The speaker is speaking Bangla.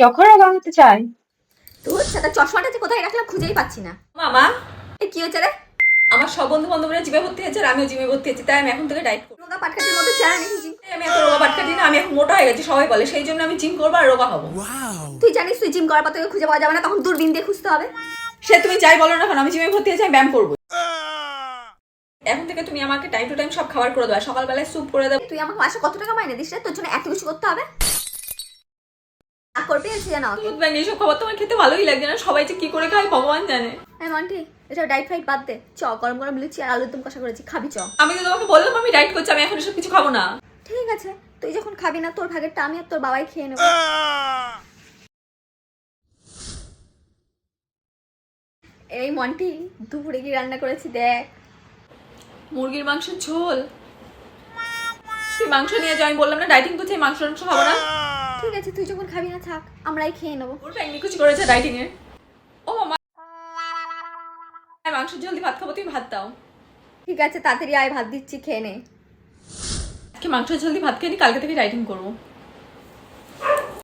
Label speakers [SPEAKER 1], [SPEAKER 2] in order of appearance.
[SPEAKER 1] যখন বানাতে চাই।
[SPEAKER 2] তোর সাথে চশমাটা যে কোথায় রাখলাম খুঁজেই পাচ্ছি না।
[SPEAKER 3] মামা,
[SPEAKER 2] এ কি হয়েছে রে?
[SPEAKER 3] আমার সব বন্ধু বান্ধবরা জিমে ভর্তি হয়েছে আর আমিও জিমে ভর্তি হয়েছি, তাই আমি এখন থেকে ডায়েট করবো।
[SPEAKER 2] রোগা পাটকাটির মতো চেহারা নাকি জিম?
[SPEAKER 3] আমি এত রোগা পাটকাটি না, আমি এখন মোটা হয়ে গেছি সবাই বলে, সেই জন্য আমি জিম করবো আর রোগা হবো।
[SPEAKER 2] তুই জানিস তুই জিম করার পর তোকে খুঁজে পাওয়া যাবে না, তখন দূরবীন দিয়ে খুঁজতে হবে।
[SPEAKER 3] সে তুমি যাই বলো না কেন, আমি জিমে ভর্তি হয়েছি, আমি ব্যায়াম করবো। এখন থেকে তুমি আমাকে টাইম টু টাইম সব খাবার করে দেবে, সকালবেলায় স্যুপ করে দেবে।
[SPEAKER 2] তুই আমাকে মাসে কত টাকা মাইনে দিস রে? তোর জন্য এত কিছু করতে হবে? আর করবি এসে জানা ওকে।
[SPEAKER 3] দুধ ব্যাং এইসব খাবার তোমার খেতে ভালোই লাগছে না, সবাই যে কি করে খায় ভগবান জানে।
[SPEAKER 2] হ্যাঁ মন্টি, এটা ডাইট ফাইট বাদ দে। চ গরম গরম লুচি আর আলুর দম কষা করেছি, খাবি চ।
[SPEAKER 3] আমি তো তোমাকে বললাম আমি ডায়েট করছি, আমি এখন এসব কিছু খাবো না।
[SPEAKER 2] ঠিক আছে, তুই যখন খাবি না তোর ভাগেরটা আমি আর তোর বাবাই খেয়ে নেবো। এই মন্টি, দুপুরে কি রান্না করেছি দেখ।
[SPEAKER 3] মুরগির মাংসের ঝোল। তুই মাংস নিয়ে যাও, আমি বললাম না ডাইটিং করছি, মাংস খাবো না।
[SPEAKER 2] ঠিক আছে, তুই যখন খাবি না থাক, আমরাই খেয়ে নেবো।
[SPEAKER 3] ওর ব্যাং নিকুচি করেছে ডাইটিং এর। ও মামা, মাংসের ঝোল দিয়ে ভাত খাবো, তুমি ভাত দাও।
[SPEAKER 2] ঠিক আছে, তাড়াতাড়ি আয়, ভাত দিচ্ছি, খেয়ে নে।
[SPEAKER 3] আজকে মাংসের ঝোল দিয়ে ভাত খেয়ে নি, কালকে থেকে ডাইটিং করবো।